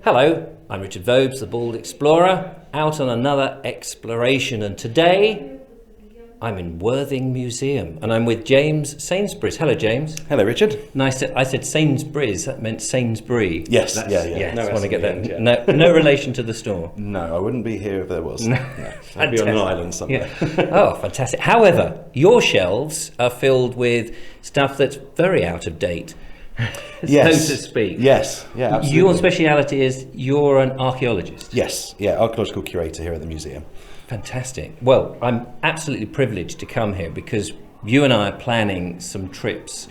Hello, I'm Richard Vobes, the Bald Explorer, out on another exploration, and today I'm in Worthing Museum and I'm with James Sainsbury. Hello, James. Hello, Richard. Nice. I said Sainsbury's, that meant Sainsbury. Yes, yeah. Yes, No, I want to get that. end, No relation to the store. No, I wouldn't be here if there was. No. I'd be on an island somewhere. Yeah. Oh, fantastic. However, your shelves are filled with stuff that's very out of date. Yes. So to speak. Yes, yeah, absolutely. Your speciality is you're an archaeologist. Yes, yeah, archaeological curator here at the museum. Fantastic. Well, I'm absolutely privileged to come here because you and I are planning some trips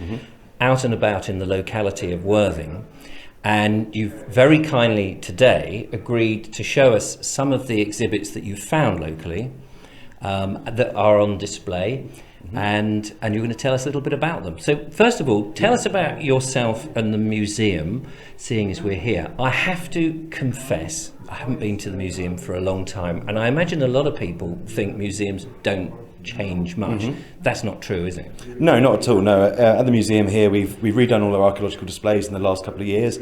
out and about in the locality of Worthing, and you've very kindly today agreed to show us some of the exhibits that you've found locally that are on display. And you're going to tell us a little bit about them. So first of all, tell us about yourself and the museum, seeing as we're here. I have to confess, I haven't been to the museum for a long time, and I imagine a lot of people think museums don't change much. That's not true, is it? No, not at all. No, at the museum here, we've redone all our archaeological displays in the last couple of years.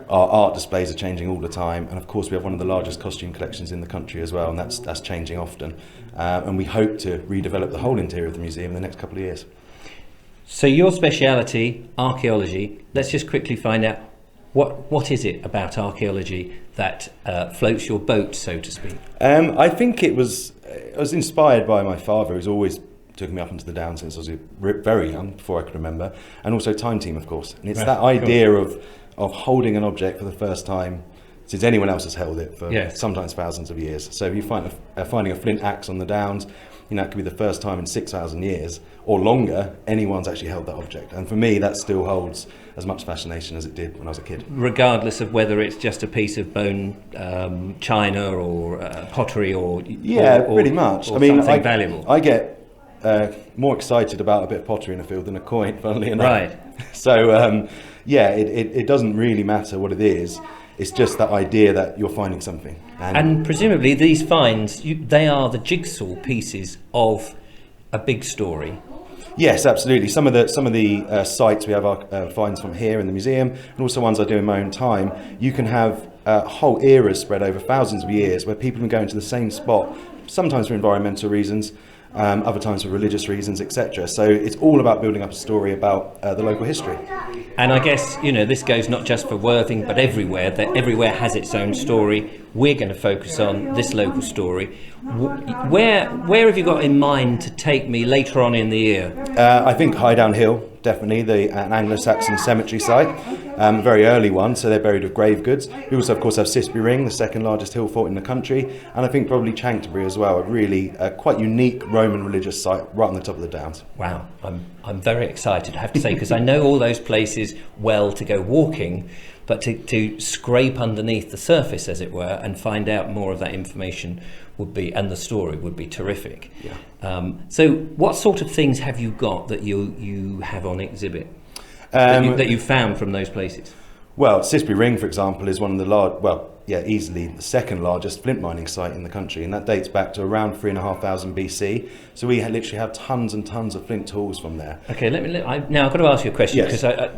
Our art displays are changing all the time, and of course we have one of the largest costume collections in the country as well, and that's changing often. And we hope to redevelop the whole interior of the museum in the next couple of years. So your speciality, archaeology, let's just quickly find out what is it about archaeology that floats your boat, so to speak? I think I was inspired by my father, who's always took me up into the Downs since I was very young, before I could remember, and also Time Team, of course. And it's that idea of holding an object for the first time since anyone else has held it for sometimes thousands of years. So if you finding a flint axe on the Downs, it could be the first time in 6,000 years or longer anyone's actually held that object. And for me, that still holds as much fascination as it did when I was a kid. Regardless of whether it's just a piece of bone china or pottery or pretty much. Or something valuable. I get more excited about a bit of pottery in a field than a coin, funnily enough. Right. So it doesn't really matter what it is. It's just that idea that you're finding something. And presumably these finds, they are the jigsaw pieces of a big story. Yes, absolutely. Some of the sites we have finds from here in the museum, and also ones I do in my own time. You can have whole eras spread over thousands of years where people can go into the same spot, sometimes for environmental reasons, other times for religious reasons, etc. So it's all about building up a story about the local history. And I guess, this goes not just for Worthing, but everywhere. That everywhere has its own story. We're going to focus on this local story. Where have you got in mind to take me later on in the year? I think Highdown Hill, definitely, an Anglo-Saxon cemetery site, a very early one, so they're buried with grave goods. We also, of course, have Cissbury Ring, the second largest hill fort in the country, and I think probably Chanctonbury as well, a really quite unique Roman religious site right on the top of the Downs. Wow, I'm very excited, I have to say, because I know all those places well to go walking, but to scrape underneath the surface, as it were, and find out more of that information and the story would be terrific. Yeah. So what sort of things have you got that you have on exhibit that you found from those places? Well, Cissbury Ring, for example, is one of the easily the second largest flint mining site in the country, and that dates back to around 3,500 BC. So we literally have tons and tons of flint tools from there. Okay, now I've got to ask you a question, Yes. because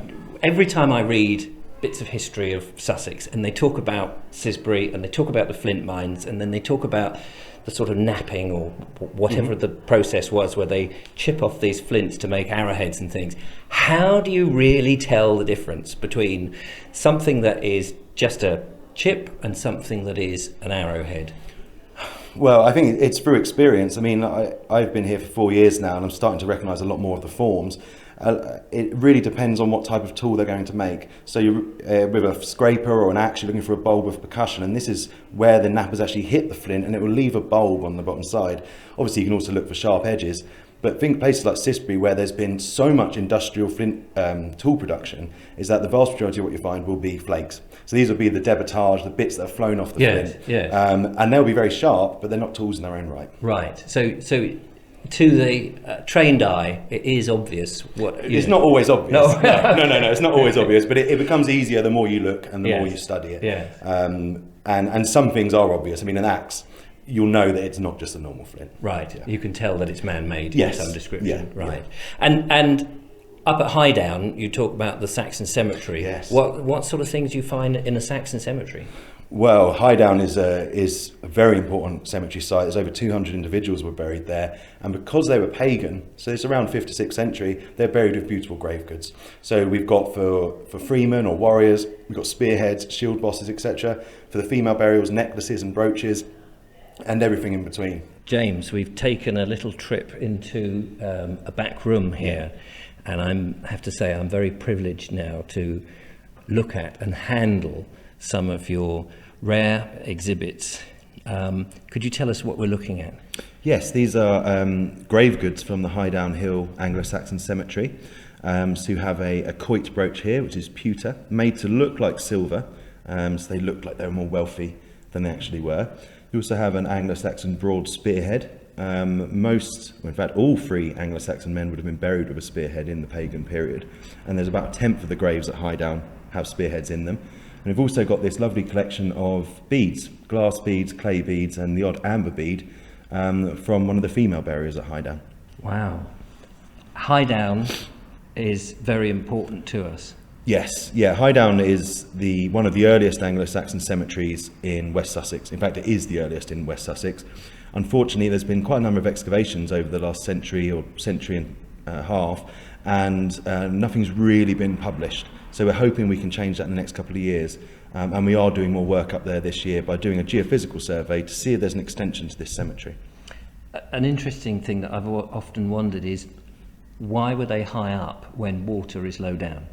every time I read bits of history of Sussex, and they talk about Cissbury, and they talk about the flint mines, and then they talk about the sort of knapping or whatever the process was where they chip off these flints to make arrowheads and things. How do you really tell the difference between something that is just a chip and something that is an arrowhead? Well, I think it's through experience. I mean, I've been here for 4 years now, and I'm starting to recognise a lot more of the forms. It really depends on what type of tool they're going to make. So with a scraper or an axe, you're looking for a bulb with percussion, and this is where the knappers actually hit the flint, and it will leave a bulb on the bottom side. Obviously, you can also look for sharp edges, but think places like Cissbury, where there's been so much industrial flint tool production, is that the vast majority of what you find will be flakes. So these will be the debitage, the bits that have flown off the flint. Yes. And they'll be very sharp, but they're not tools in their own right. Right. So to the trained eye, it is obvious what... It's not always obvious. No, it's not always obvious, but it becomes easier the more you look and the more you study it. Yeah. And some things are obvious. I mean, an axe, you'll know that it's not just a normal flint. Right. Yeah. You can tell that it's man-made in some description. Yeah. Right. Yeah. And Up at Highdown, you talk about the Saxon cemetery. Yes. What sort of things do you find in a Saxon cemetery? Well, Highdown is a very important cemetery site. There's over 200 individuals were buried there, and because they were pagan, so it's around 5th to 6th century, they're buried with beautiful grave goods. So we've got for freemen or warriors, we've got spearheads, shield bosses, etc. For the female burials, necklaces and brooches, and everything in between. James, we've taken a little trip into a back room here, and I have to say I'm very privileged now to look at and handle some of your rare exhibits. Could you tell us what we're looking at? Yes, these are grave goods from the Highdown Hill Anglo-Saxon cemetery. So you have a quoit brooch here, which is pewter, made to look like silver, so they look like they were more wealthy than they actually were. You also have an Anglo-Saxon broad spearhead. In fact, all 3 Anglo-Saxon men would have been buried with a spearhead in the pagan period, and there's about a 10th of the graves at Highdown have spearheads in them. And we've also got this lovely collection of beads, glass beads, clay beads, and the odd amber bead from one of the female buriers at Highdown. Wow. Highdown is very important to us. Yes, yeah, Highdown is one of the earliest Anglo-Saxon cemeteries in West Sussex. In fact, it is the earliest in West Sussex. Unfortunately, there's been quite a number of excavations over the last century or century and a half, and nothing's really been published. So we're hoping we can change that in the next couple of years. And we are doing more work up there this year by doing a geophysical survey to see if there's an extension to this cemetery. An interesting thing that I've often wondered is, why were they high up when water is low down?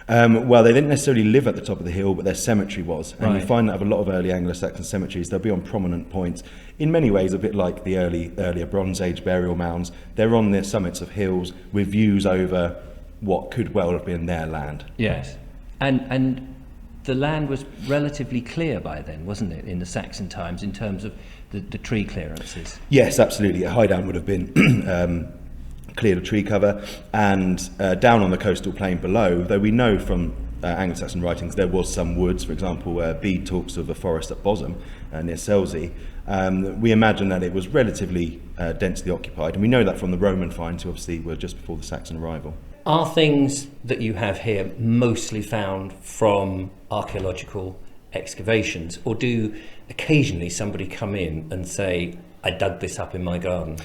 Well, they didn't necessarily live at the top of the hill, but their cemetery was. And Right. you find that of a lot of early Anglo-Saxon cemeteries, they'll be on prominent points. In many ways, a bit like the earlier Bronze Age burial mounds. They're on the summits of hills with views over what could well have been their land. Yes. And the land was relatively clear by then, wasn't it, in the Saxon times, in terms of the tree clearances? Yes, absolutely. Highdown would have been cleared of tree cover, and down on the coastal plain below, though we know from Anglo-Saxon writings there was some woods. For example, Bede talks of a forest at Bosham near Selsey. We imagine that it was relatively densely occupied, and we know that from the Roman finds, who obviously were just before the Saxon arrival. Are things that you have here mostly found from archaeological excavations, or do occasionally somebody come in and say, I dug this up in my garden?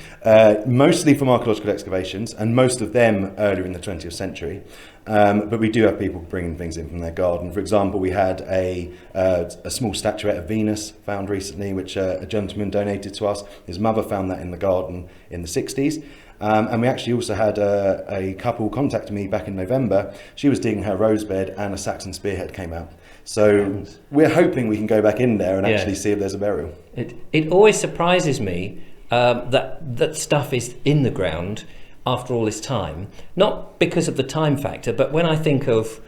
Mostly from archaeological excavations, and most of them earlier in the 20th century. But we do have people bringing things in from their garden. For example, we had a small statuette of Venus found recently, which a gentleman donated to us. His mother found that in the garden in the 60s. And we actually also had a couple contact me back in November. She was digging her rose bed and a Saxon spearhead came out. So we're hoping we can go back in there and actually see if there's a burial. It always surprises me that stuff is in the ground after all this time, not because of the time factor, but when I think of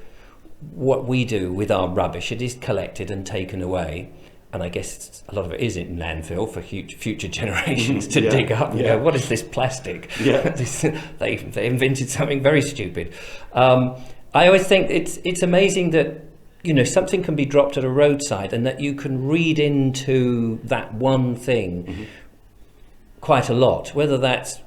what we do with our rubbish, it is collected and taken away. And I guess a lot of it is in landfill for future generations to dig up. You know, what is this plastic? Yeah. They invented something very stupid. I always think it's amazing that, you know, something can be dropped at a roadside and that you can read into that one thing quite a lot, whether that's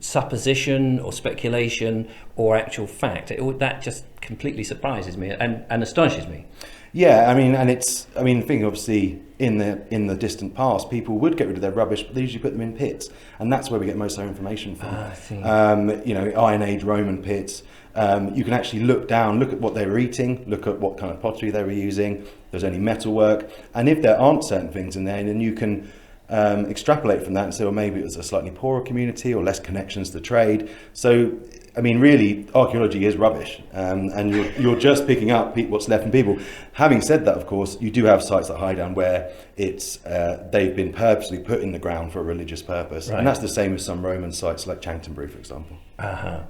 supposition or speculation or actual fact. That just completely surprises me and astonishes me. Yeah, I mean, think obviously in the distant past, people would get rid of their rubbish, but they usually put them in pits, and that's where we get most of our information from. I see. You know, Iron Age Roman pits. You can actually look down, look at what they were eating, look at what kind of pottery they were using. If there's any metalwork, and if there aren't certain things in there, then you can extrapolate from that and say, well, maybe it was a slightly poorer community or less connections to trade. So, I mean, really, archaeology is rubbish, and you're just picking up what's left from people. Having said that, of course, you do have sites like Highdown where it's they've been purposely put in the ground for a religious purpose, Right. and that's the same with some Roman sites like Chanctonbury, for example.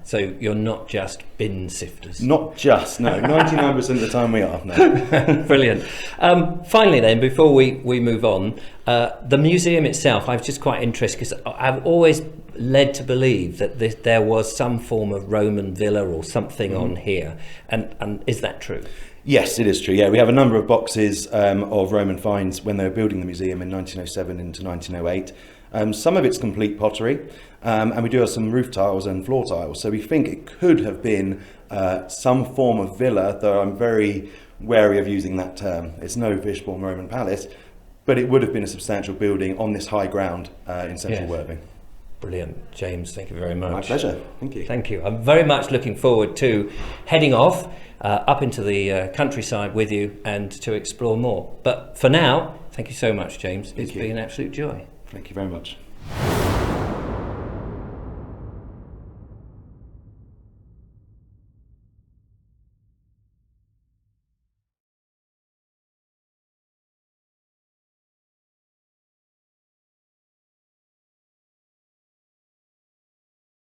So you're not just bin sifters. Not just, no. 99% of the time we are, no. Brilliant. Finally then, before we move on, the museum itself, I was just quite interested because I've always led to believe that there was some form of Roman villa or something on here. And is that true? Yes, it is true. Yeah, we have a number of boxes of Roman finds when they were building the museum in 1907 into 1908. Some of it's complete pottery, and we do have some roof tiles and floor tiles. So we think it could have been some form of villa, though I'm very wary of using that term. It's no Fishbourne Roman palace, but it would have been a substantial building on this high ground in central Worthing. Brilliant. James, thank you very much. My pleasure. Thank you. Thank you. I'm very much looking forward to heading off up into the countryside with you and to explore more. But for now, thank you so much, James. It's been an absolute joy. Thank you very much.